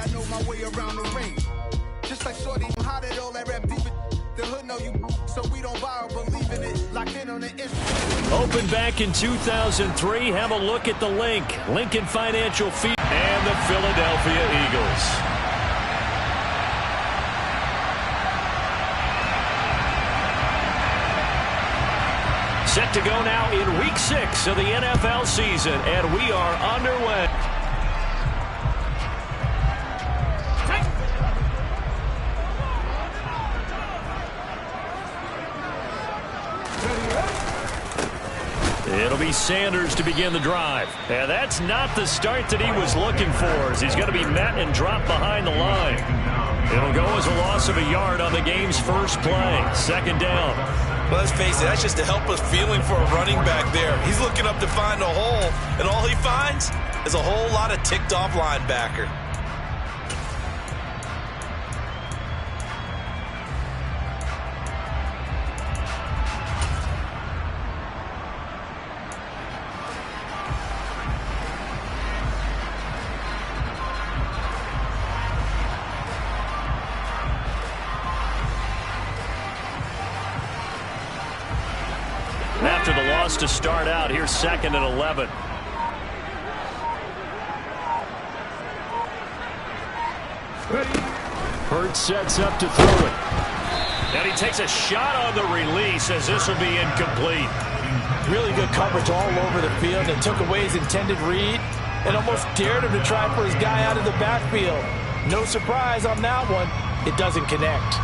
I know my way around the ring. Just like Shorty, how did all that rap deep in the hood know you, so we don't borrow, believe in it, lock in on the instrument. Opened back in 2003. Have a look at the link. Lincoln Financial Field and the Philadelphia Eagles. Set to go now in Week 6 of the NFL season, and we are underway. It'll be Sanders to begin the drive. And that's not the start that he was looking for, as he's going to be met and dropped behind the line. It'll go as a loss of a yard on the game's first play. Second down. Well, let's face it, that's just a helpless feeling for a running back there. He's looking up to find a hole, and all he finds is a whole lot of ticked-off linebacker. After the loss to start out, here's 2nd and 11. Hurts sets up to throw it. And he takes a shot on the release, as this will be incomplete. Really good coverage all over the field, and took away his intended read and almost dared him to try for his guy out of the backfield. No surprise on that one. It doesn't connect.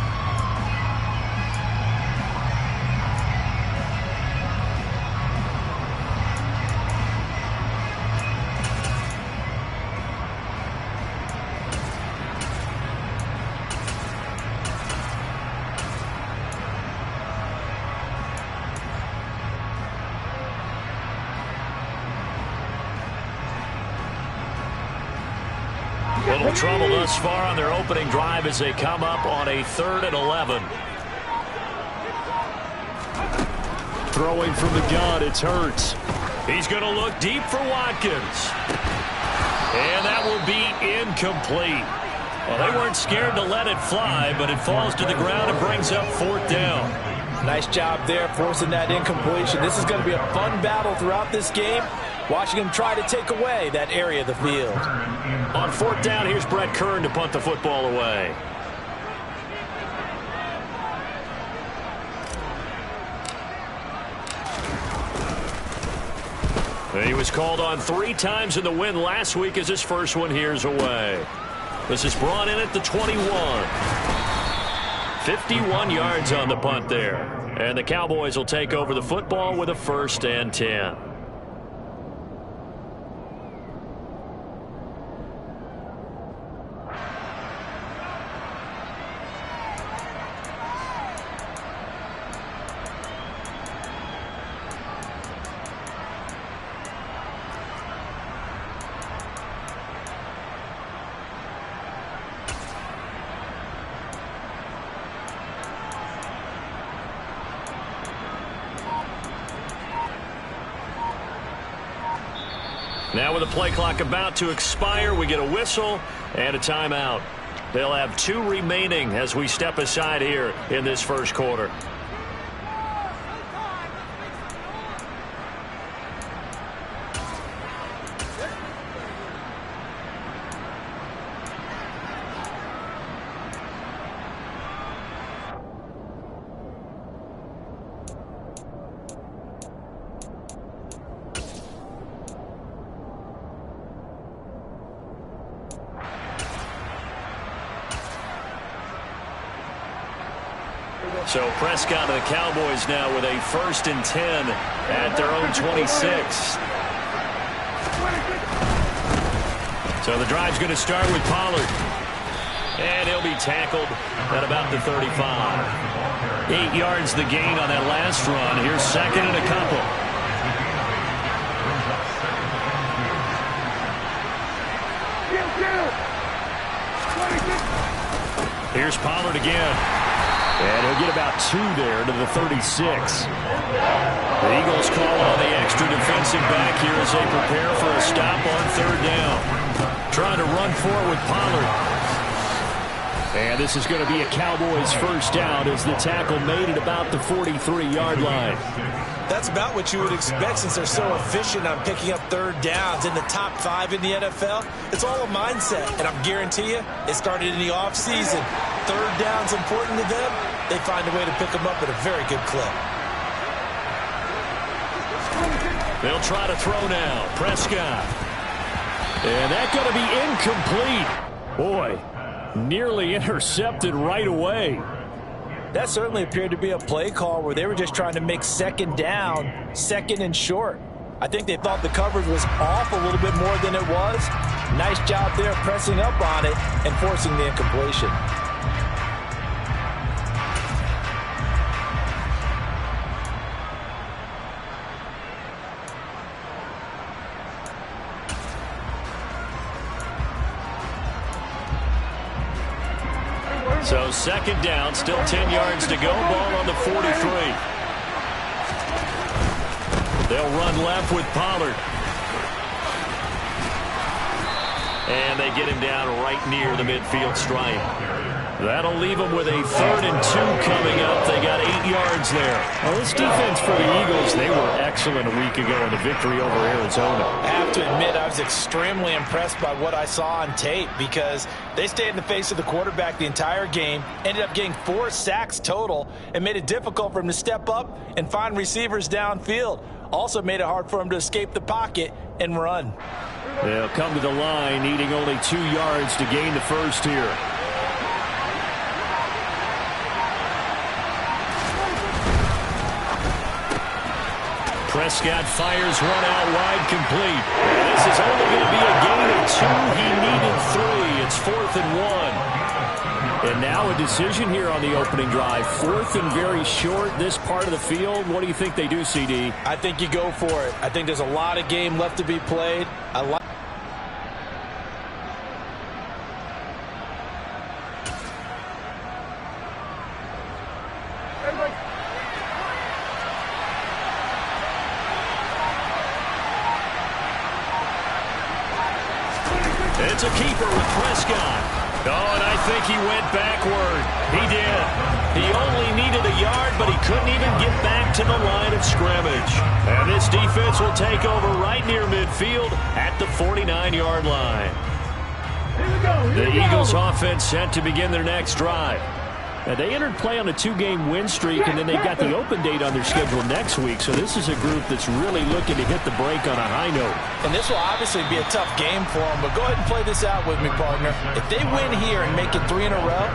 Little trouble thus far on their opening drive as they come up on a 3rd and 11. Throwing from the gun, it's Hurts. He's going to look deep for Watkins. And that will be incomplete. Well, they weren't scared to let it fly, but it falls to the ground and brings up 4th down. Nice job there forcing that incompletion. This is going to be a fun battle throughout this game, watching him try to take away that area of the field. On 4th down, here's Brett Kern to punt the football away. He was called on 3 times in the win last week, as his first one here's away. This is brought in at the 21. 51 yards on the punt there. And the Cowboys will take over the football with a 1st and 10. Now with the play clock about to expire, we get a whistle and a timeout. They'll have 2 remaining as we step aside here in this first quarter. So Prescott and the Cowboys now with a 1st and 10 at their own 26. So the drive's going to start with Pollard. And he'll be tackled at about the 35. 8 yards the gain on that last run. Here's 2nd and a couple. Here's Pollard again. And he'll get about 2 there to the 36. The Eagles call on the extra defensive back here as they prepare for a stop on 3rd down. Trying to run for it with Pollard. And this is going to be a Cowboys first down as the tackle made at about the 43-yard line. That's about what you would expect since they're so efficient on picking up third downs in the top 5 in the NFL. It's all a mindset, and I guarantee you it started in the offseason. Third down's important to them. They find a way to pick them up at a very good clip. They'll try to throw now. Prescott. And that's going to be incomplete. Boy, nearly intercepted right away. That certainly appeared to be a play call where they were just trying to make second down, second and short. I think they thought the coverage was off a little bit more than it was. Nice job there pressing up on it and forcing the incompletion. So second down, still 10 yards to go. Ball on the 43. They'll run left with Pollard. And they get him down right near the midfield stripe. That'll leave them with a 3rd and 2 coming up. They got 8 yards there. Well, this defense for the Eagles, they were excellent a week ago in the victory over Arizona. I have to admit, I was extremely impressed by what I saw on tape because they stayed in the face of the quarterback the entire game, ended up getting 4 sacks total, and made it difficult for him to step up and find receivers downfield. Also made it hard for him to escape the pocket and run. They'll come to the line, needing only 2 yards to gain the first here. Prescott fires one out wide, complete. This is only going to be a gain of 2. He needed 3. It's 4th and 1. And now a decision here on the opening drive. 4th and very short, this part of the field. What do you think they do, CD? I think you go for it. I think there's a lot of game left to be played. It's a keeper with Prescott. Oh, and I think he went backward. He did. He only needed a yard, but he couldn't even get back to the line of scrimmage. And this defense will take over right near midfield at the 49-yard line. The Eagles offense set to begin their next drive. Now, they entered play on a 2-game win streak, and then they've got the open date on their schedule next week. So this is a group that's really looking to hit the break on a high note. And this will obviously be a tough game for them, but go ahead and play this out with me, partner. If they win here and make it 3 in a row,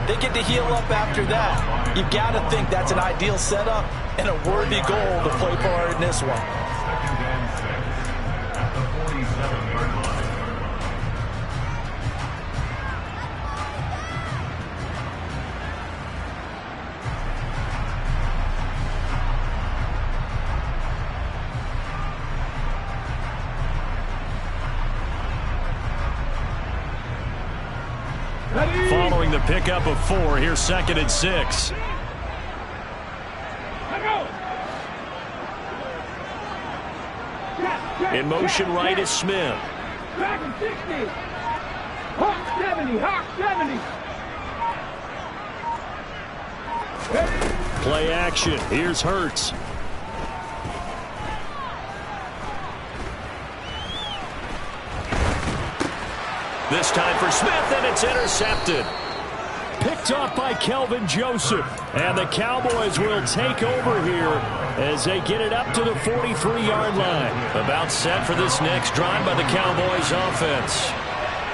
they get to heal up after that. You've got to think that's an ideal setup and a worthy goal to play for in this one. Following the pickup of 4, here's 2nd and 6. In motion right is Smith. Back in 60. Hawk 70. Hawk 70. Play action. Here's Hurts. This time for Smith, and it's intercepted. Picked off by Kelvin Joseph. And the Cowboys will take over here as they get it up to the 43-yard line. About set for this next drive by the Cowboys offense.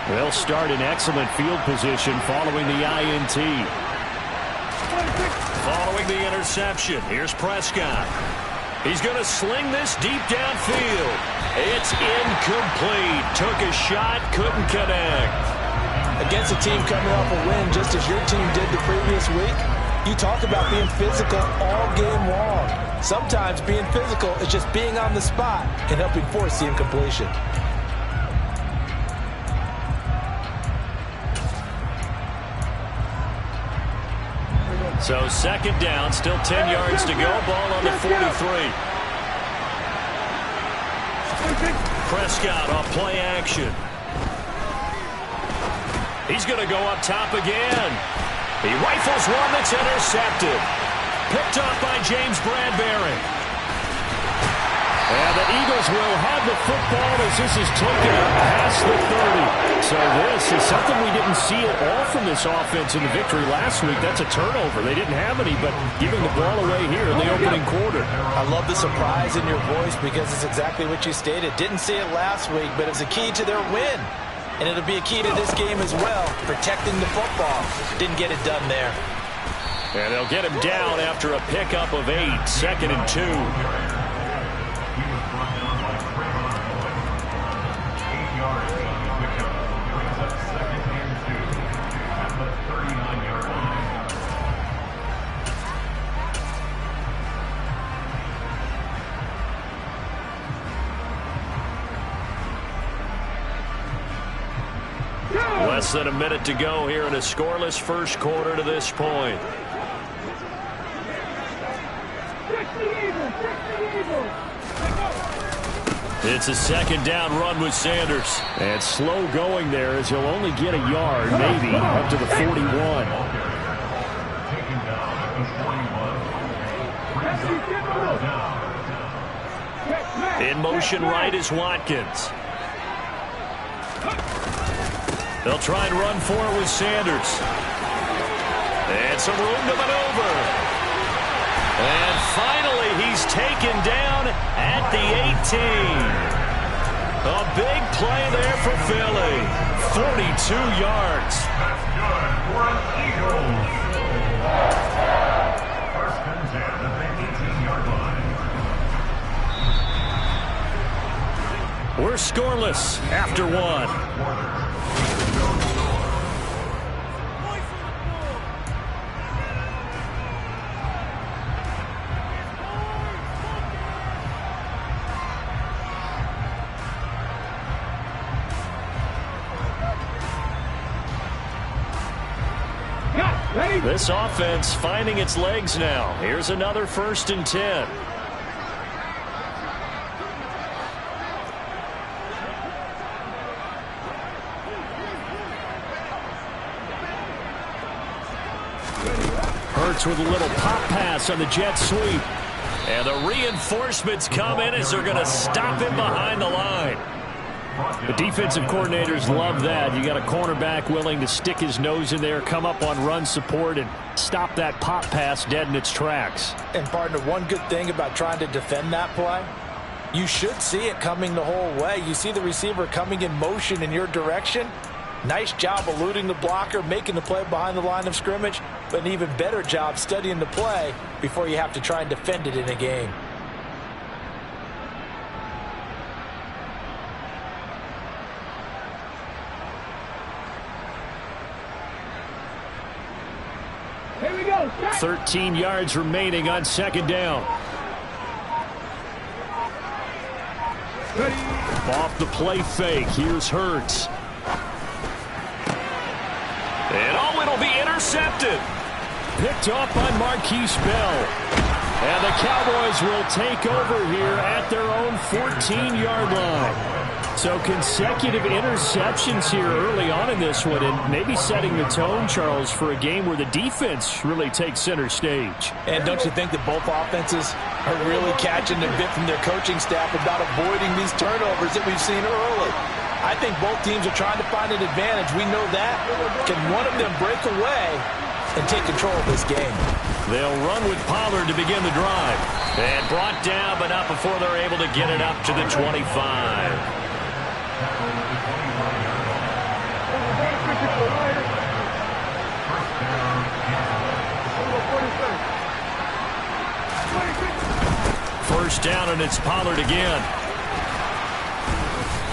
They'll start in excellent field position following the INT. Following the interception, here's Prescott. He's going to sling this deep downfield. It's incomplete. Took a shot, couldn't connect. Against a team coming off a win just as your team did the previous week, you talk about being physical all game long. Sometimes being physical is just being on the spot and helping force the incompletion. So 2nd down, still 10 yards to go. Ball on the 43. Prescott off play action. He's going to go up top again. He rifles one that's intercepted. Picked up by James Bradbury. And the Eagles will have the football as this is taken up past the 30. So this is something we didn't see at all from this offense in the victory last week. That's a turnover. They didn't have any, but giving the ball away here in the opening quarter. I love the surprise in your voice because it's exactly what you stated. Didn't see it last week, but it's a key to their win. And it'll be a key to this game as well, protecting the football. Didn't get it done there. And they'll get him down after a pickup of 8, 2nd and 2. Less than a minute to go here in a scoreless first quarter to this point. It's a 2nd down run with Sanders. And slow going there as he'll only get a yard, maybe, up to the 41. In motion right is Watkins. They'll try and run for it with Sanders. And some room to maneuver. And finally, he's taken down at the 18. A big play there for Philly. 42 yards. That's good for an Eagles. First and 10 at the 18-yard line. We're scoreless after one. This offense finding its legs now. Here's another 1st and 10. Hurts with a little pop pass on the jet sweep. And the reinforcements come in as they're going to stop him behind the line. The defensive coordinators love that. You got a cornerback willing to stick his nose in there, come up on run support, and stop that pop pass dead in its tracks. And, partner, one good thing about trying to defend that play, you should see it coming the whole way. You see the receiver coming in motion in your direction. Nice job eluding the blocker, making the play behind the line of scrimmage, but an even better job studying the play before you have to try and defend it in a game. Here we go. 13 yards remaining on 2nd down. Off the play fake. Here's Hurts. And it'll be intercepted. Picked off by Marquise Bell. And the Cowboys will take over here at their own 14-yard line. So consecutive interceptions here early on in this one, and maybe setting the tone, Charles, for a game where the defense really takes center stage. And don't you think that both offenses are really catching a bit from their coaching staff about avoiding these turnovers that we've seen early? I think both teams are trying to find an advantage. We know that. Can one of them break away and take control of this game? They'll run with Pollard to begin the drive. And brought down, but not before they're able to get it up to the 25. First down, and it's Pollard again.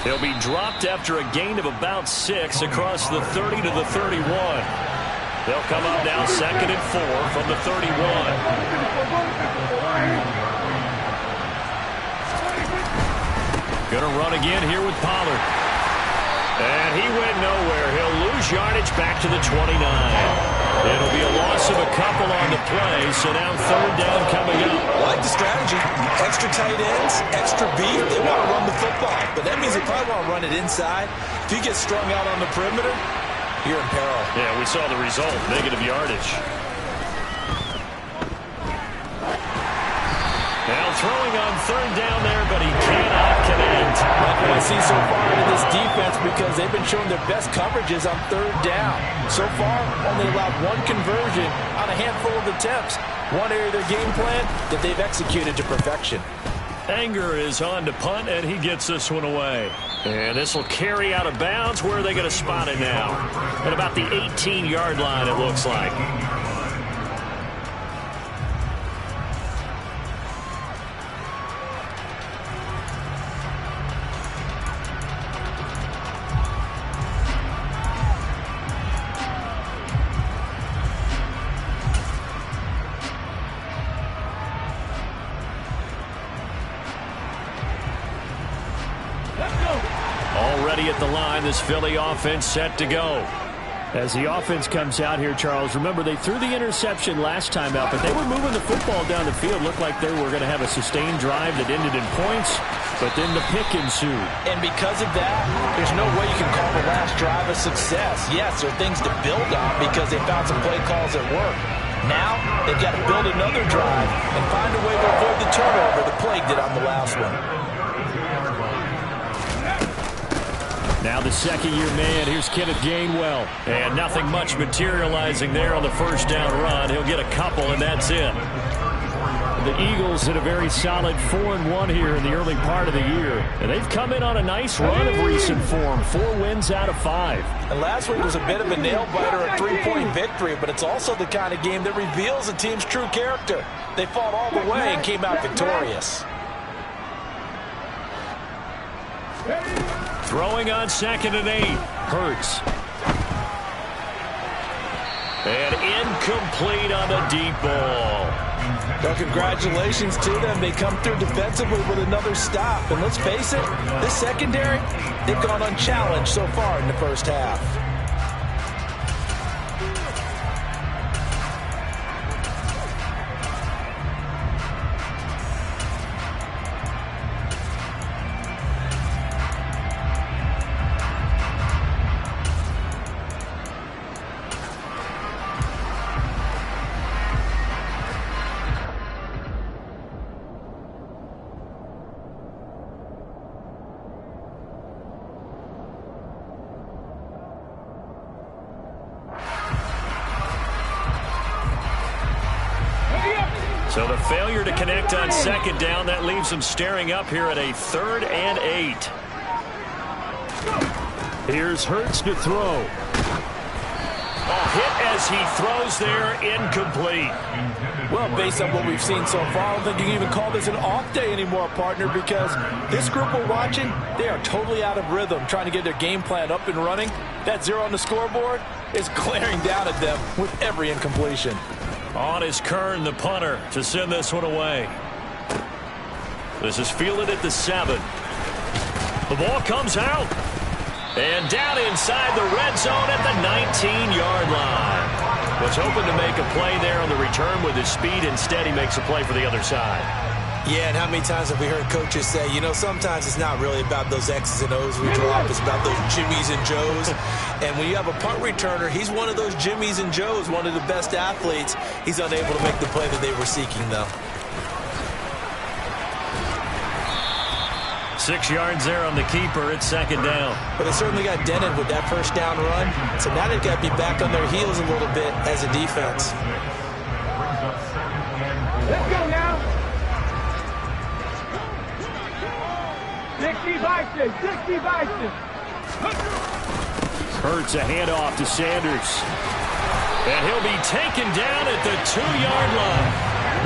He'll be dropped after a gain of about 6 across the 30 to the 31. They'll come up now 2nd and 4 from the 31. Going to run again here with Pollard. And he went nowhere. He'll lose yardage back to the 29. It'll be a loss of a couple on the play, so now 3rd down coming up. I like the strategy. Extra tight ends, extra beef. They want to run the football, but that means they probably want to run it inside. If he gets strung out on the perimeter, you're in peril. Yeah, we saw the result, negative yardage. Now throwing on third down there, but he cannot connect. Like what I see so far in this defense, because they've been showing their best coverages on third down. So far, only allowed one conversion on a handful of attempts. One area of their game plan that they've executed to perfection. Anger is on to punt, and he gets this one away. And this will carry out of bounds. Where are they going to spot it now? At about the 18-yard line, it looks like. Already at the line, this Philly offense set to go. As the offense comes out here, Charles, remember they threw the interception last time out, but they were moving the football down the field. Looked like they were going to have a sustained drive that ended in points, but then the pick ensued. And because of that, there's no way you can call the last drive a success. Yes, there are things to build on because they found some play calls that work. Now, they've got to build another drive and find a way to avoid the turnover the plague did on the last one. Now the second-year man, here's Kenneth Gainwell. And nothing much materializing there on the first down run. He'll get a couple, and that's it. The Eagles had a very solid 4-1 here in the early part of the year. And they've come in on a nice run of recent form. 4 wins out of 5. And last week was a bit of a nail-biter, a 3-point victory, but it's also the kind of game that reveals a team's true character. They fought all the way and came out victorious. Throwing on 2nd and 8. Hurts. And incomplete on the deep ball. Well, congratulations to them. They come through defensively with another stop. And let's face it, this secondary, they've gone unchallenged so far in the first half. So the failure to connect on 2nd down, that leaves them staring up here at a 3rd and 8. Here's Hurts to throw. Hit as he throws there, incomplete. Well, based on what we've seen so far, I don't think you can even call this an off day anymore, partner, because this group we're watching, they are totally out of rhythm, trying to get their game plan up and running. That 0 on the scoreboard is glaring down at them with every incompletion. On is Kern, the punter, to send this one away. This is fielded at the 7. The ball comes out. And down inside the red zone at the 19-yard line. Was hoping to make a play there on the return with his speed. Instead, he makes a play for the other side. Yeah, and how many times have we heard coaches say, you know, sometimes it's not really about those X's and O's we drop. It's about those Jimmies and Joes. And when you have a punt returner, he's one of those Jimmies and Joes, one of the best athletes. He's unable to make the play that they were seeking, though. 6 yards there on the keeper. It's 2nd down. But they certainly got dented with that first down run. So now they've got to be back on their heels a little bit as a defense. Let's go now. 60 Bison, 60 Bison. Hurts a handoff to Sanders. And he'll be taken down at the 2-yard line.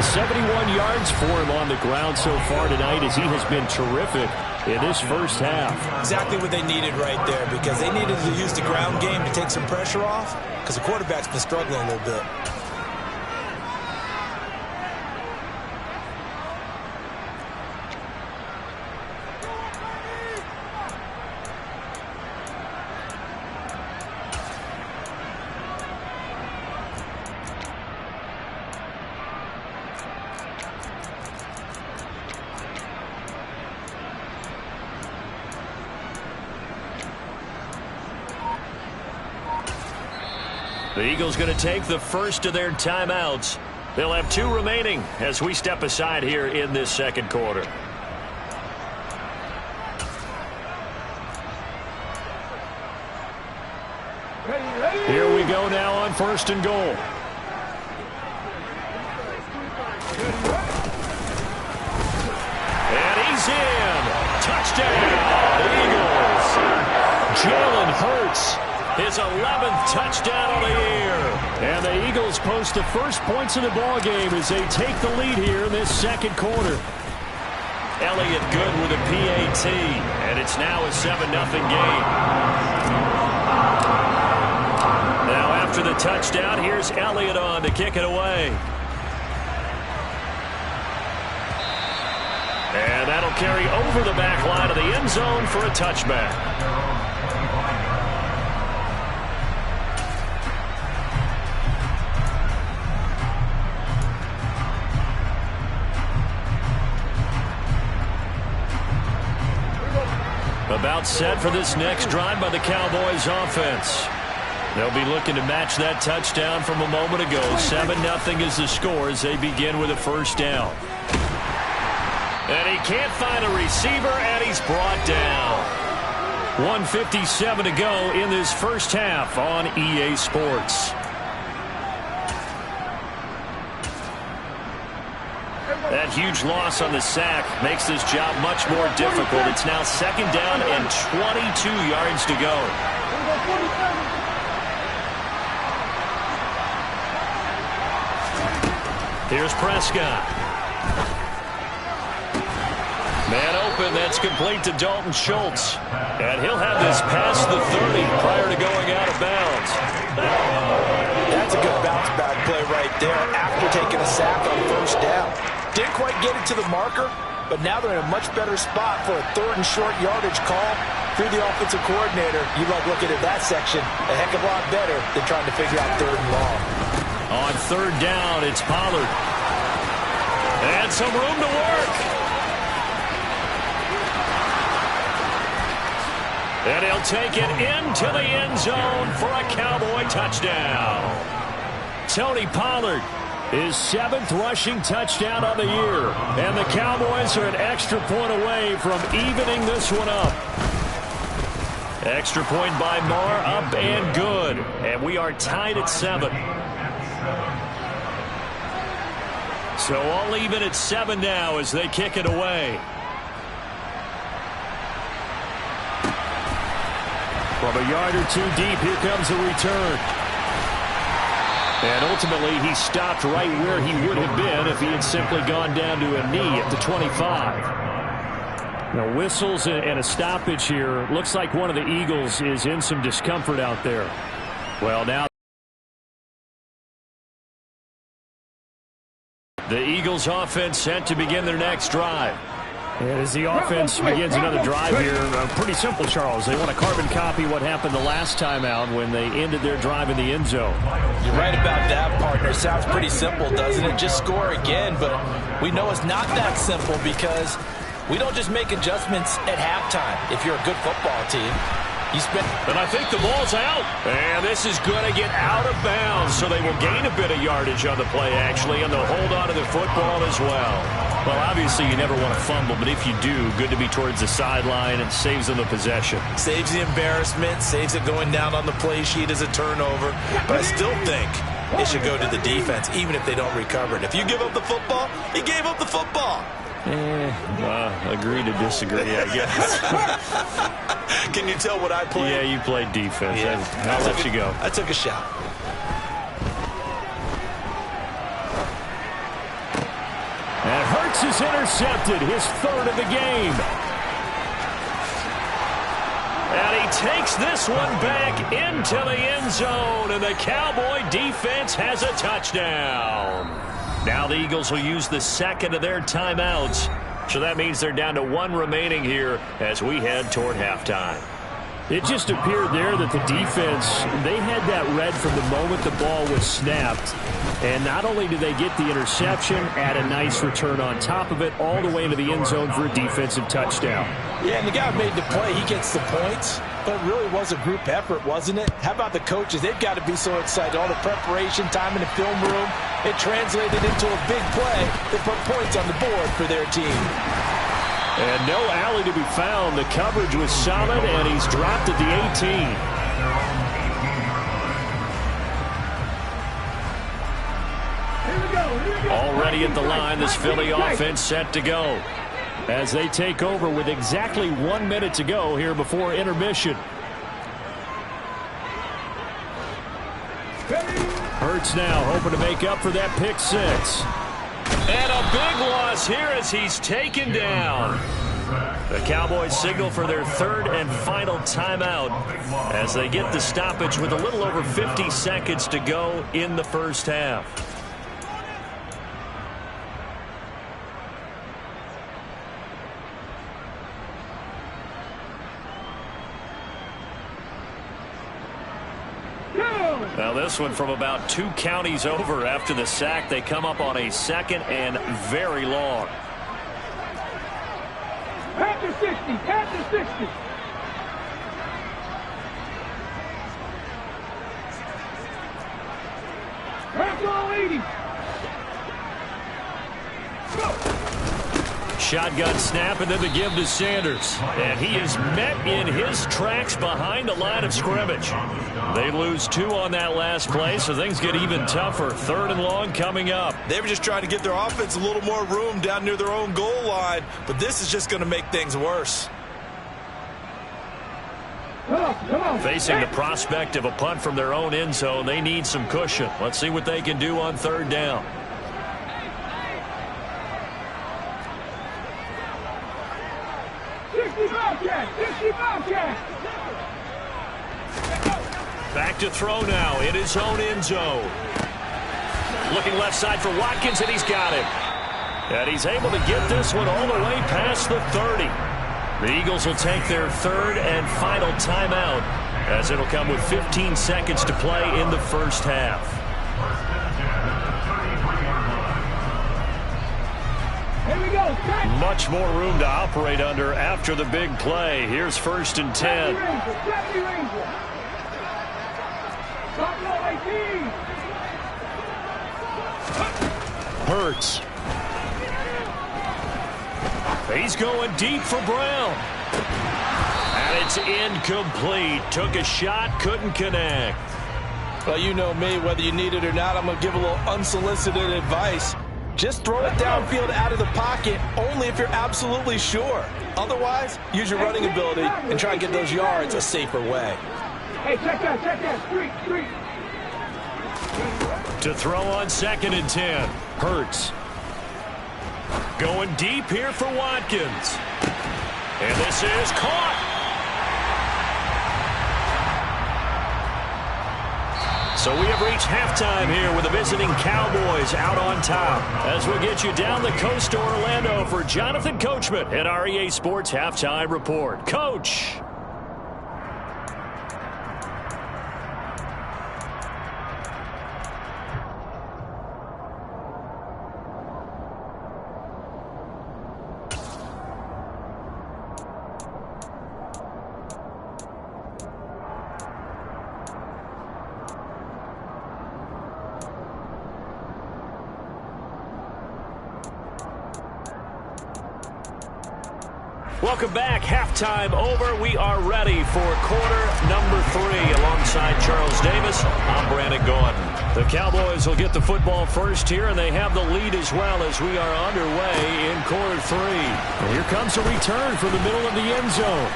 71 yards for him on the ground so far tonight as he has been terrific in this first half. Exactly what they needed right there, because they needed to use the ground game to take some pressure off, because the quarterback's been struggling a little bit. The Eagles going to take the first of their timeouts. They'll have 2 remaining as we step aside here in this second quarter. Here we go now on 1st and goal. And he's in. Touchdown, Eagles. Jalen Hurts, his 11th touchdown of the year. And the Eagles post the first points of the ball game as they take the lead here in this second quarter. Elliott good with a PAT, and it's now a 7-0 game. Now after the touchdown, here's Elliott on to kick it away. And that'll carry over the back line of the end zone for a touchback. About set for this next drive by the Cowboys offense. They'll be looking to match that touchdown from a moment ago. 7-0 is the score as they begin with a first down. And he can't find a receiver, and he's brought down. 1:57 to go in this first half on EA Sports. That huge loss on the sack makes this job much more difficult. It's now 2nd down and 22 yards to go. Here's Prescott. Man open, that's complete to Dalton Schultz. And he'll have this past the 30 prior to going out of bounds. That's a good bounce back play right there after taking a sack on 1st down. Didn't quite get it to the marker, but now they're in a much better spot for a 3rd and short yardage call through the offensive coordinator. You like looking at that section a heck of a lot better than trying to figure out 3rd and long. On 3rd down, it's Pollard. And some room to work. And he'll take it into the end zone for a Cowboy touchdown. Tony Pollard, his 7th rushing touchdown of the year. And the Cowboys are an extra point away from evening this one up. Extra point by Marr, up and good. And we are tied at 7. So all even at 7 now as they kick it away. From a yard or 2 deep, here comes a return. And ultimately, he stopped right where he would have been if he had simply gone down to a knee at the 25. Now, whistles and a stoppage here. Looks like one of the Eagles is in some discomfort out there. Well, now the Eagles offense set to begin their next drive. And as the offense begins another drive here, pretty simple, Charles. They want to carbon copy what happened the last time out when they ended their drive in the end zone. You're right about that, partner. It sounds pretty simple, doesn't it? Just score again, but we know it's not that simple because we don't just make adjustments at halftime. If you're a good football team, and I think the ball's out. And this is going to get out of bounds, so they will gain a bit of yardage on the play, actually, and they'll hold on to the football as well. Well, obviously, you never want to fumble, but if you do, good to be towards the sideline. It saves them the possession. Saves the embarrassment, saves it going down on the play sheet as a turnover. But I still think it should go to the defense, even if they don't recover it. If you give up the football, you gave up the football. Agree to disagree, I guess. Can you tell what I played? Yeah, you played defense. Yeah. I'll let you go. I took a shot. And Hurts is intercepted, his 3rd of the game. And he takes this one back into the end zone, and the Cowboy defense has a touchdown. Now the Eagles will use the 2nd of their timeouts. So that means they're down to 1 remaining here as we head toward halftime. It just appeared there that the defense, they had that read from the moment the ball was snapped. And not only did they get the interception, add a nice return on top of it, all the way into the end zone for a defensive touchdown. Yeah, and the guy who made the play, he gets the points. But it really was a group effort, wasn't it? How about the coaches? They've got to be so excited. All the preparation time in the film room, it translated into a big play that put points on the board for their team. And no alley to be found. The coverage was solid, and he's dropped at the 18. Already at the line, this Philly offense set to go as they take over with exactly 1 minute to go here before intermission. Hurts now hoping to make up for that pick six. And a big loss here as he's taken down. The Cowboys signal for their third and final timeout as they get the stoppage with a little over 50 seconds to go in the first half. Now this one from about 2 counties over after the sack. They come up on a second and very long. At the 60, at the 60. At all 80. Go. Shotgun snap and then the give to Sanders. And he is met in his tracks behind the line of scrimmage. They lose 2 on that last play, so things get even tougher. Third and long coming up. They were just trying to give their offense a little more room down near their own goal line, but this is just going to make things worse. Come on. Facing the prospect of a punt from their own end zone, they need some cushion. Let's see what they can do on third down. Back to throw now in his own end zone. Looking left side for Watkins, and he's got him. And he's able to get this one all the way past the 30. The Eagles will take their third and final timeout as it'll come with 15 seconds to play in the first half. Here we go. Much more room to operate under after the big play. Here's first and 10. Hurts. He's going deep for Brown. And it's incomplete. Took a shot, couldn't connect. Well, you know me, whether you need it or not, I'm going to give a little unsolicited advice. Just throw it downfield out of the pocket only if you're absolutely sure. Otherwise, use your running ability and try and get those yards a safer way. Hey, check that. Street. To throw on second and 10. Hurts. Going deep here for Watkins. And this is caught. So we have reached halftime here with the visiting Cowboys out on top. As we get you down the coast to Orlando for Jonathan Coachman at our EA Sports Halftime Report. Coach. Welcome back. Halftime over. We are ready for quarter number 3. Alongside Charles Davis, I'm Brandon Gordon. The Cowboys will get the football first here, and they have the lead as well as we are underway in quarter 3. And here comes a return from the middle of the end zone.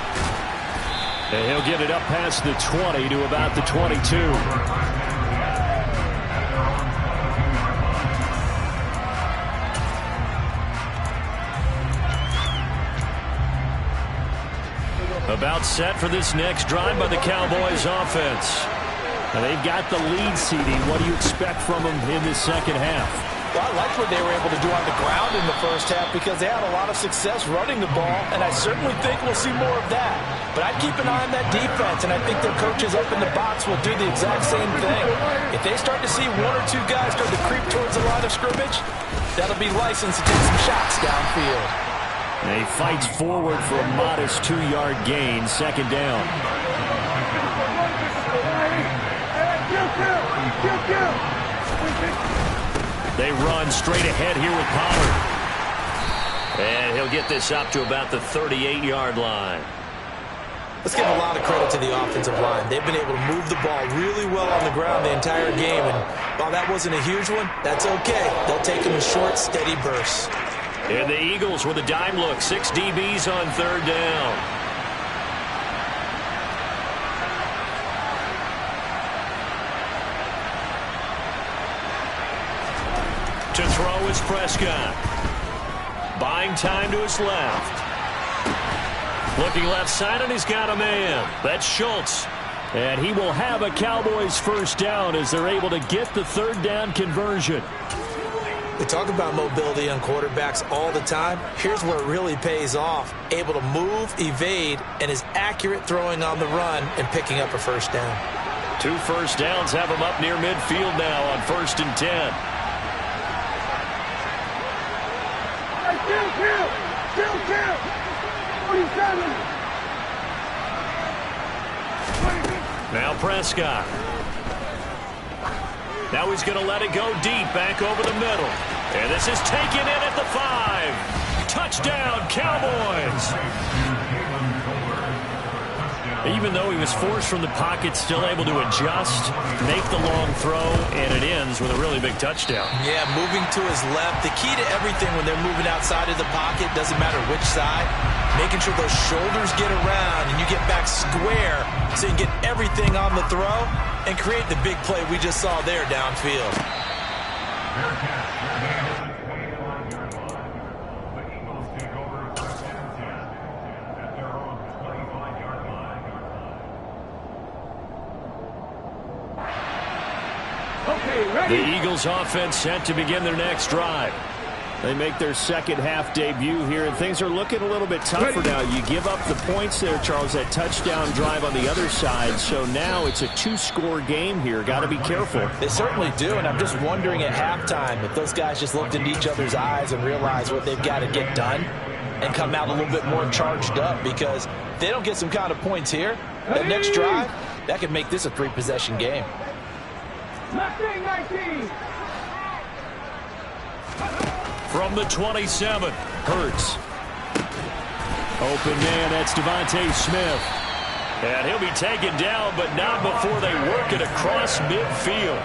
And he'll get it up past the 20 to about the 22. About set for this next drive by the Cowboys offense. And they've got the lead, CD. What do you expect from them in this second half? Well, I liked what they were able to do on the ground in the first half because they had a lot of success running the ball, and I certainly think we'll see more of that. But I'd keep an eye on that defense, and I think their coaches up in the box will do the exact same thing. If they start to see one or two guys start to creep towards the line of scrimmage, that'll be licensed to take some shots downfield. And he fights forward for a modest 2-yard gain, second down. They run straight ahead here with Pollard. And he'll get this up to about the 38-yard line. Let's give a lot of credit to the offensive line. They've been able to move the ball really well on the ground the entire game. And while that wasn't a huge one, that's okay. They'll take them in short, steady bursts. And the Eagles with a dime look. 6 DBs on third down. To throw is Prescott. Buying time to his left. Looking left side, and he's got a man. That's Schultz. And he will have a Cowboys first down as they're able to get the third down conversion. We talk about mobility on quarterbacks all the time. Here's where it really pays off. Able to move, evade, and is accurate throwing on the run and picking up a first down. 2 first downs have him up near midfield now on 1st and 10. Now Prescott. Now he's going to let it go deep back over the middle. And this is taken in at the 5. Touchdown, Cowboys. Even though he was forced from the pocket, still able to adjust, make the long throw, and it ends with a really big touchdown. Yeah, moving to his left. The key to everything when they're moving outside of the pocket, doesn't matter which side, making sure those shoulders get around and you get back square so you can get everything on the throw and create the big play we just saw there downfield. The Eagles offense set to begin their next drive. They make their second half debut here, and things are looking a little bit tougher now. You give up the points there, Charles, that touchdown drive on the other side. So now it's a 2-score game here. Got to be careful. They certainly do, and I'm just wondering at halftime if those guys just looked into each other's eyes and realized what they've got to get done and come out a little bit more charged up, because if they don't get some kind of points here, that next drive, that could make this a 3-possession game. 19. From the 27, Hurts. Open man, that's Devontae Smith. And he'll be taken down, but not before they work it across midfield.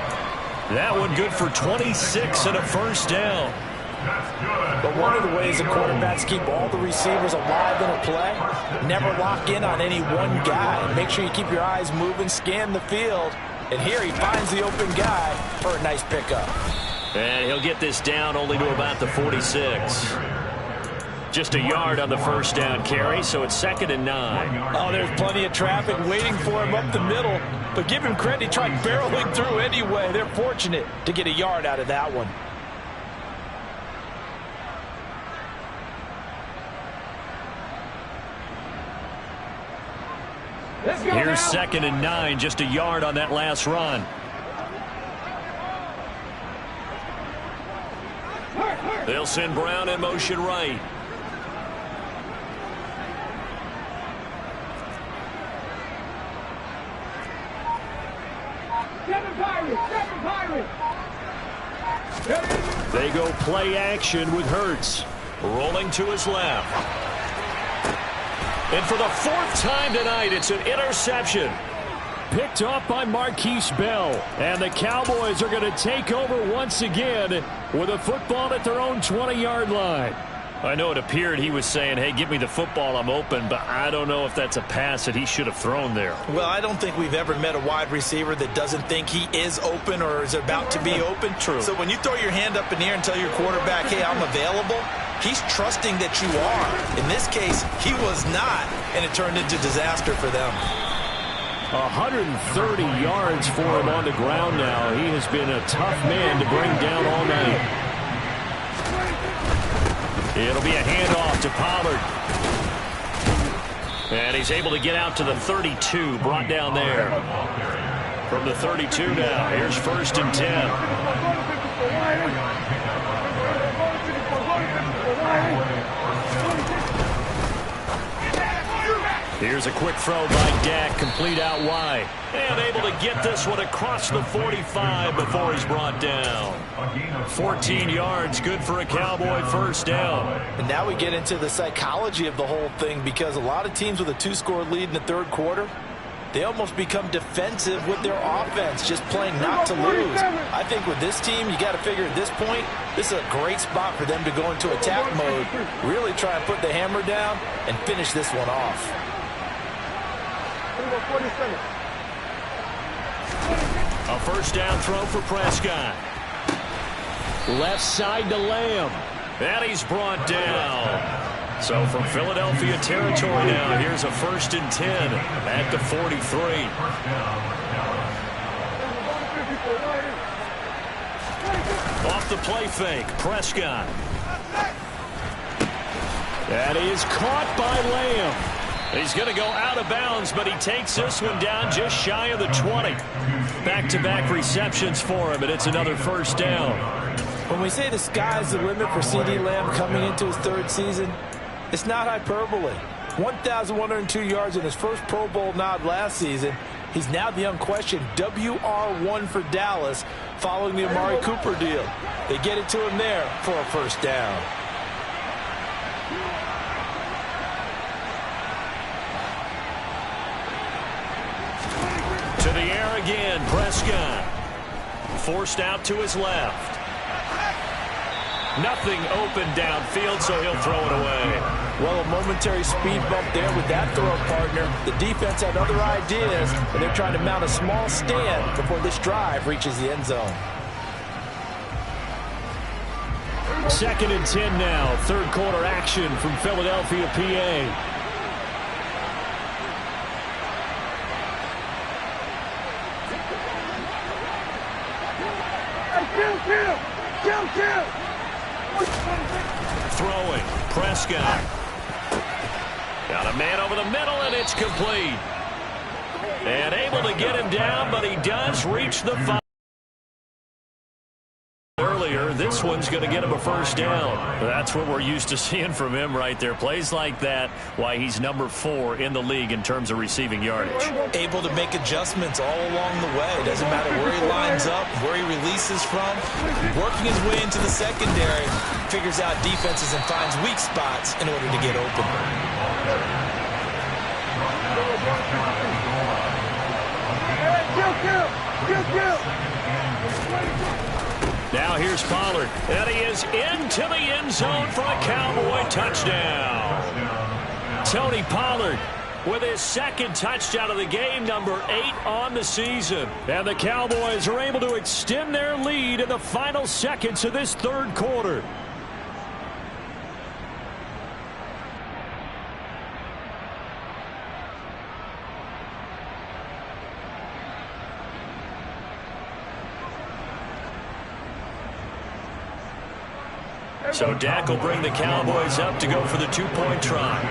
That one good for 26 and a first down. But one of the ways the quarterbacks keep all the receivers alive in a play, never lock in on any one guy. Make sure you keep your eyes moving, scan the field. And here he finds the open guy for a nice pickup. And he'll get this down only to about the 46. Just a yard on the first down carry, so it's 2nd and 9. Oh, there's plenty of traffic waiting for him up the middle. But give him credit, he tried barreling through anyway. They're fortunate to get a yard out of that one. Here's 2nd and 9, just a yard on that last run. They'll send Brown in motion right. They go play action with Hurts. Rolling to his left. And for the 4th time tonight, it's an interception. Picked off by Marquise Bell. And the Cowboys are going to take over once again with a football at their own 20-yard line. I know it appeared he was saying, hey, give me the football, I'm open, but I don't know if that's a pass that he should have thrown there. Well, I don't think we've ever met a wide receiver that doesn't think he is open or is about to be open. True. So when you throw your hand up in the air and tell your quarterback, hey, I'm available, he's trusting that you are. In this case, he was not, and it turned into disaster for them. 130 yards for him on the ground now. He has been a tough man to bring down all night. It'll be a handoff to Pollard. And he's able to get out to the 32, brought down there. From the 32 now, here's 1st and 10. Here's a quick throw by Dak, complete out wide. And able to get this one across the 45 before he's brought down. 14 yards, good for a Cowboy first down. And now we get into the psychology of the whole thing, because a lot of teams with a 2-score lead in the third quarter, they almost become defensive with their offense, just playing not to lose. I think with this team, you got to figure at this point, this is a great spot for them to go into attack mode, really try and put the hammer down and finish this one off. A first down throw for Prescott. Left side to Lamb. And he's brought down. So from Philadelphia territory now, here's a 1st and 10 at the 43. Off the play fake, Prescott. That is caught by Lamb. He's going to go out of bounds, but he takes this one down just shy of the 20. Back-to-back receptions for him, and it's another first down. When we say the sky's the limit for C.D. Lamb coming into his 3rd season, it's not hyperbole. 1,102 yards in his first Pro Bowl nod last season. He's now the unquestioned WR1 for Dallas following the Amari Cooper deal. They get it to him there for a first down. To the air again, Prescott. Forced out to his left. Nothing open downfield, so he'll throw it away. Well, a momentary speed bump there with that throw partner. The defense had other ideas, and they're trying to mount a small stand before this drive reaches the end zone. 2nd and 10 now. 3rd quarter action from Philadelphia, PA. Kill! Throwing, Prescott. Got a man over the middle, and it's complete. And able to get him down, but he does reach the 5. Earlier, this one's going to get him a first down. That's what we're used to seeing from him right there. Plays like that, why he's number 4 in the league in terms of receiving yardage. Able to make adjustments all along the way. Doesn't matter where he lines up, where he releases from. Working his way into the secondary, figures out defenses and finds weak spots in order to get open. Kill! Now here's Pollard, and he is into the end zone for a Cowboy touchdown. Tony Pollard with his 2nd touchdown of the game, number 8 on the season. And the Cowboys are able to extend their lead in the final seconds of this 3rd quarter. So Dak will bring the Cowboys up to go for the 2-point try.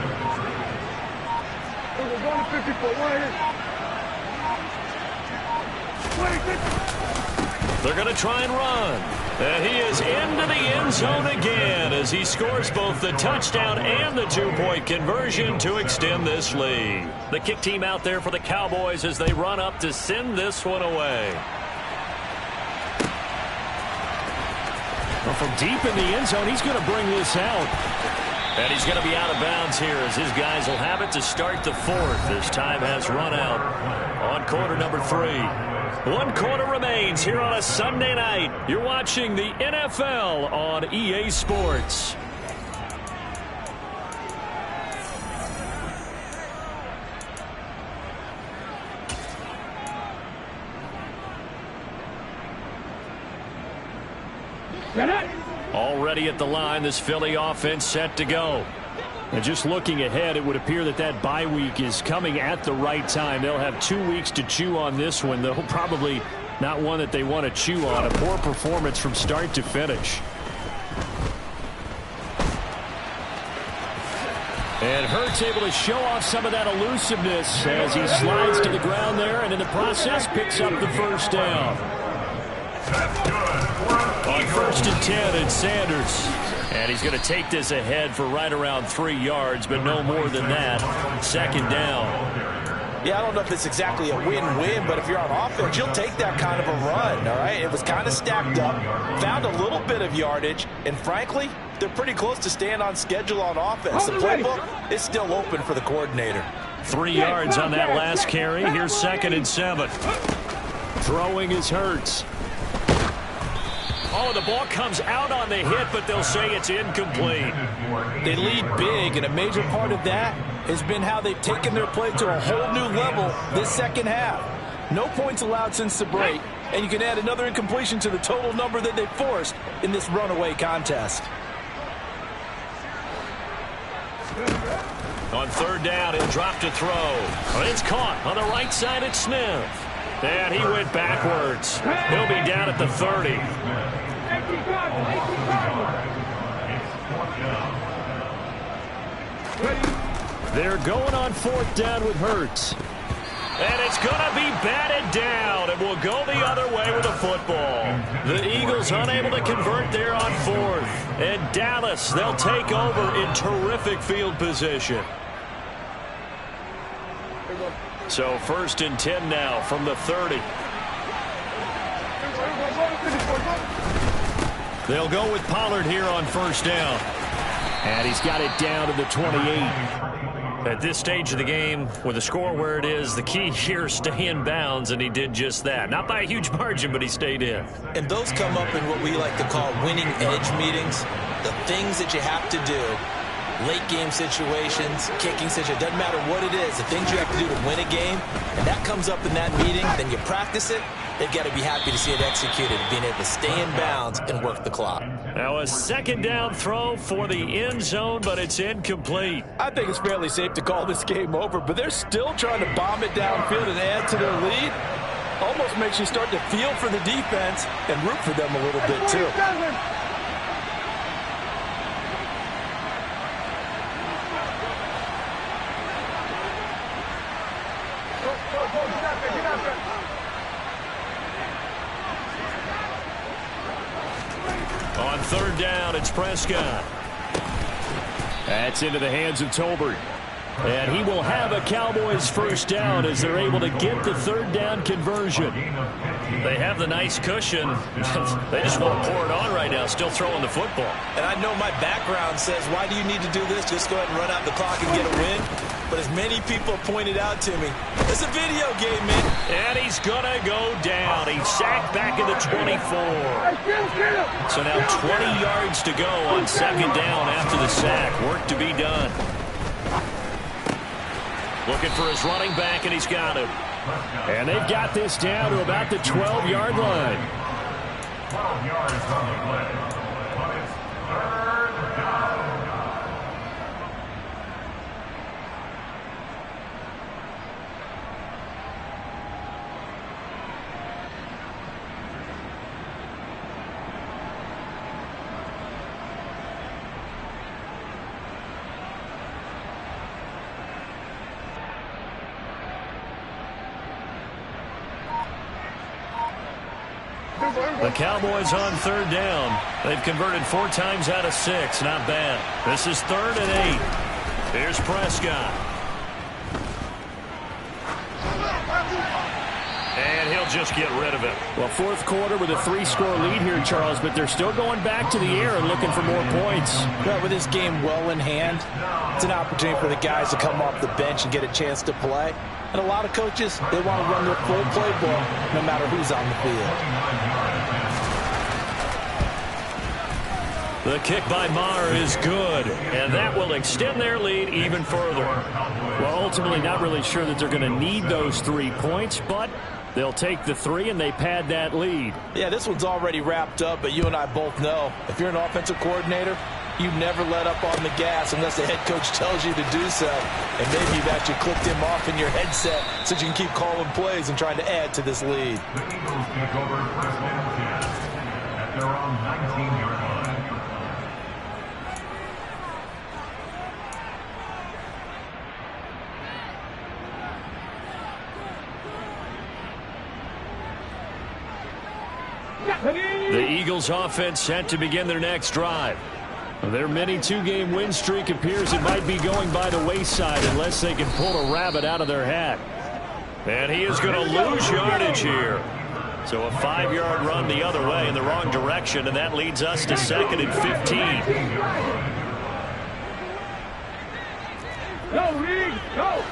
They're going to try and run. And he is into the end zone again as he scores both the touchdown and the 2-point conversion to extend this lead. The kick team out there for the Cowboys as they run up to send this one away. Well, from deep in the end zone, he's going to bring this out. And he's going to be out of bounds here as his guys will have it to start the 4th as time has run out on quarter number 3. 1 quarter remains here on a Sunday night. You're watching the NFL on EA Sports. Already at the line, this Philly offense set to go. And just looking ahead, it would appear that that bye week is coming at the right time. They'll have 2 weeks to chew on this one, though probably not one that they want to chew on. A poor performance from start to finish. And Hurts able to show off some of that elusiveness as he slides to the ground there, and in the process picks up the first down. On 1st and 10, it's Sanders. And he's going to take this ahead for right around 3 yards, but no more than that. 2nd down. Yeah, I don't know if it's exactly a win-win, but if you're on offense, you'll take that kind of a run, all right? It was kind of stacked up, found a little bit of yardage, and frankly, they're pretty close to staying on schedule on offense. The playbook is still open for the coordinator. 3 yards on that last carry. Here's 2nd and 7. Throwing is Hurts. Oh, the ball comes out on the hit, but they'll say it's incomplete. They lead big, and a major part of that has been how they've taken their play to a whole new level this second half. No points allowed since the break, and you can add another incompletion to the total number that they forced in this runaway contest. On 3rd down, he'll drop to throw. But it's caught on the right side at Smith. And he went backwards. He'll be down at the 30. They're going on 4th down with Hurts. And it's going to be batted down. It will go the other way with the football. The Eagles unable to convert there on 4th. And Dallas, they'll take over in terrific field position. So 1st and 10 now from the 30. They'll go with Pollard here on 1st down. And he's got it down to the 28. At this stage of the game, with the score where it is, the key here is stay in bounds, and he did just that. Not by a huge margin, but he stayed in. And those come up in what we like to call winning edge meetings. The things that you have to do, late game situations, kicking situations, doesn't matter what it is, the things you have to do to win a game, and that comes up in that meeting, then you practice it. They've got to be happy to see it executed, being able to stay in bounds and work the clock. Now a 2nd down throw for the end zone, but it's incomplete. I think it's fairly safe to call this game over, but they're still trying to bomb it downfield and add to their lead. Almost makes you start to feel for the defense and root for them a little bit too. On 3rd down, it's Prescott. That's into the hands of Tolbert. And he will have a Cowboys 1st down as they're able to get the 3rd down conversion. They have the nice cushion. They just want to pour it on right now, still throwing the football. And I know my background says, why do you need to do this? Just go ahead and run out the clock and get a win. But as many people pointed out to me, it's a video game, man. And he's going to go down. He's sacked back at the 24. So now 20 yards to go on 2nd down after the sack. Work to be done. Looking for his running back, and he's got him. And they've got this down to about the 12-yard line. 12 yards on the play. But it's 3rd down. The Cowboys on 3rd down. They've converted 4 times out of 6. Not bad. This is 3rd and 8. Here's Prescott. And he'll just get rid of it. Well, 4th quarter with a 3-score lead here, Charles, but they're still going back to the air and looking for more points. But with this game well in hand, it's an opportunity for the guys to come off the bench and get a chance to play. And a lot of coaches, they want to run their full playbook no matter who's on the field. The kick by Maher is good, and that will extend their lead even further. Well, ultimately not really sure that they're going to need those 3 points, but they'll take the 3 and they pad that lead. Yeah, this one's already wrapped up, but you and I both know if you're an offensive coordinator, you never let up on the gas unless the head coach tells you to do so. And maybe you've actually clicked him off in your headset so you can keep calling plays and trying to add to this lead. The Eagles take over 1st and 10 at their own 19-yard line. The Eagles offense set to begin their next drive. Their mini two-game win streak appears it might be going by the wayside unless they can pull a rabbit out of their hat. And he is going to lose yardage here. So a 5-yard run the other way in the wrong direction, and that leads us to 2nd and 15. Go, Reed, go!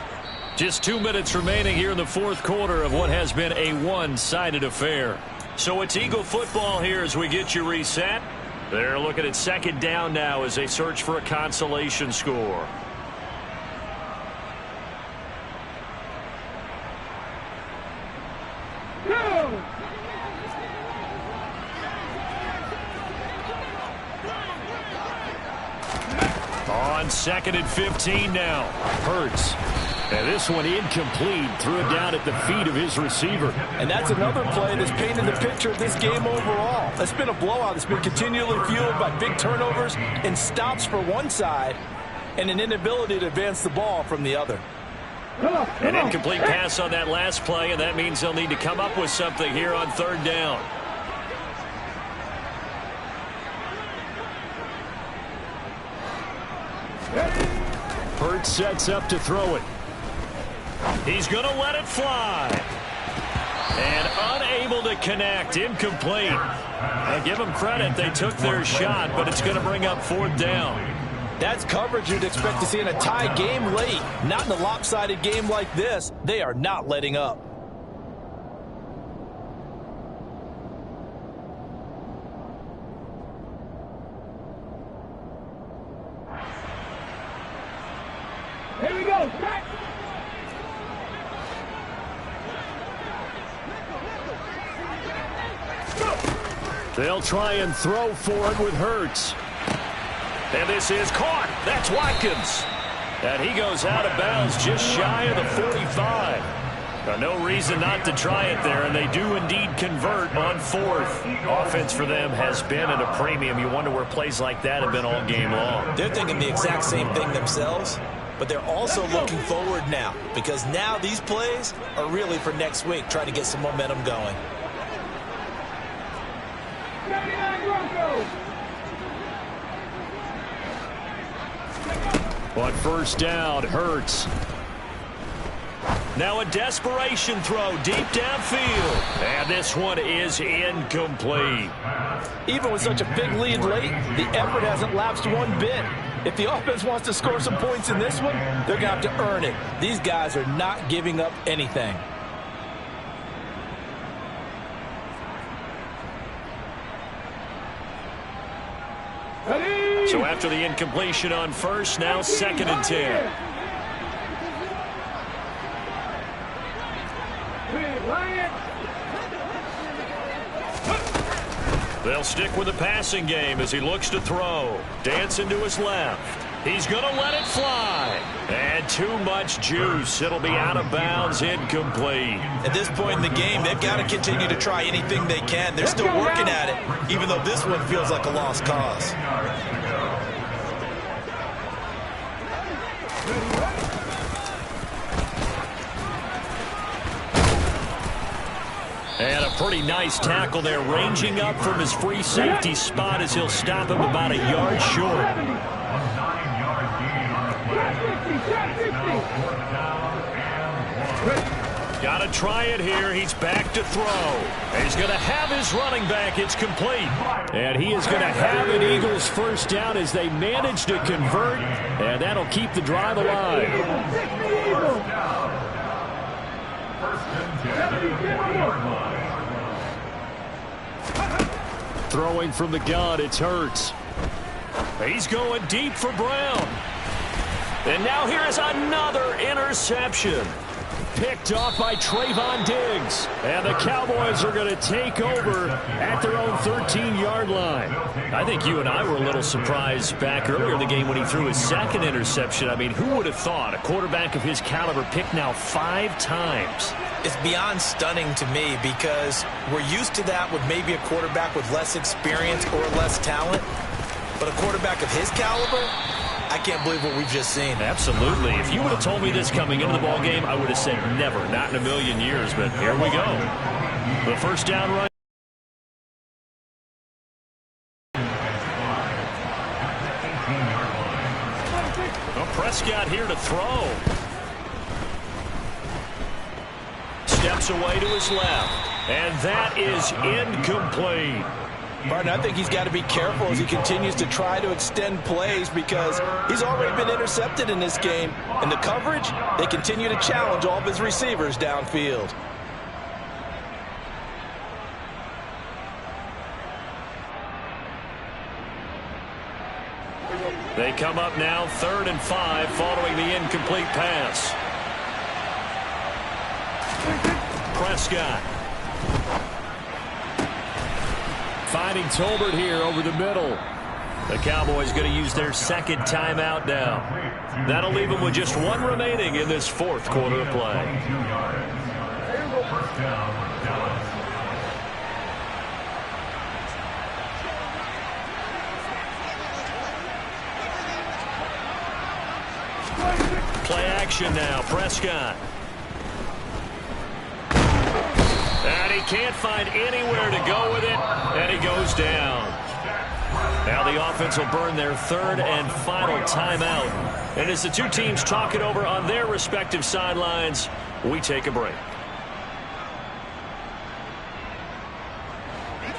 Just 2 minutes remaining here in the fourth quarter of what has been a one-sided affair. So it's Eagle football here as we get you reset. They're looking at 2nd down now as they search for a consolation score. Go! On 2nd and 15 now. Hurts. And this one incomplete. Threw it down at the feet of his receiver. And that's another play that's painted the picture of this game overall. It's been a blowout. It's been continually fueled by big turnovers and stops for one side and an inability to advance the ball from the other. An incomplete pass on that last play, and that means they'll need to come up with something here on 3rd down. Hurts sets up to throw it. He's going to let it fly. And unable to connect. Incomplete. Now give them credit. They took their shot, but it's going to bring up 4th down. That's coverage you'd expect to see in a tie game late. Not in a lopsided game like this. They are not letting up. Here we go, back! They'll try and throw for it with Hurts. And this is caught. That's Watkins. And he goes out of bounds just shy of the 45. No reason not to try it there, and they do indeed convert on 4th. Offense for them has been at a premium. You wonder where plays like that have been all game long. They're thinking the exact same thing themselves, but they're also looking forward now because now these plays are really for next week, trying to get some momentum going. On 1st down, Hurts. Now a desperation throw deep downfield. And this one is incomplete. Even with such a big lead late, the effort hasn't lapsed one bit. If the offense wants to score some points in this one, they're going to have to earn it. These guys are not giving up anything. So after the incompletion on 1st, now 2nd and 10. They'll stick with the passing game as he looks to throw. Dancing to his left. He's going to let it fly. And too much juice. It'll be out of bounds, incomplete. At this point in the game, they've got to continue to try anything they can. They're still working at it, even though this one feels like a lost cause. And a pretty nice tackle there, ranging up from his free safety spot as he'll stop him about a yard short. Got to try it here. He's back to throw. And he's going to have his running back. It's complete. And he is going to have an Eagles 1st down as they manage to convert. And that'll keep the drive alive. Throwing from the gun, it's Hurts. He's going deep for Brown. And now here is another interception. Picked off by Trayvon Diggs. And the Cowboys are going to take over at their own 13-yard line. I think you and I were a little surprised back earlier in the game when he threw his 2nd interception. I mean, who would have thought a quarterback of his caliber picked now 5 times? It's beyond stunning to me because we're used to that with maybe a quarterback with less experience or less talent. But a quarterback of his caliber, I can't believe what we've just seen. Absolutely. If you would have told me this coming into the ball game, I would have said never, not in a million years. But here we go. The 1st down run. Prescott here to throw. Steps away to his left. And that is incomplete. Martin, I think he's got to be careful as he continues to try to extend plays because he's already been intercepted in this game. And the coverage, they continue to challenge all of his receivers downfield. They come up now 3rd and 5 following the incomplete pass. Prescott. Finding Tolbert here over the middle. The Cowboys going to use their second timeout now. That'll leave them with just one remaining in this 4th quarter of play. First down, Dallas. Play action now. Prescott. And he can't find anywhere to go with it, and he goes down. Now the offense will burn their 3rd and final timeout. And as the two teams talk it over on their respective sidelines, we take a break.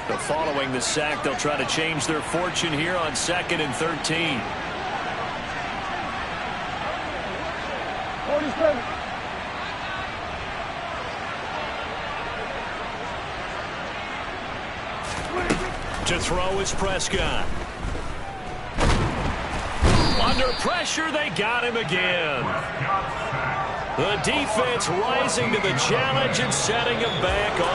So following the sack, they'll try to change their fortune here on 2nd and 13. To throw is Prescott. Under pressure, they got him again. The defense rising to the challenge and setting him back on.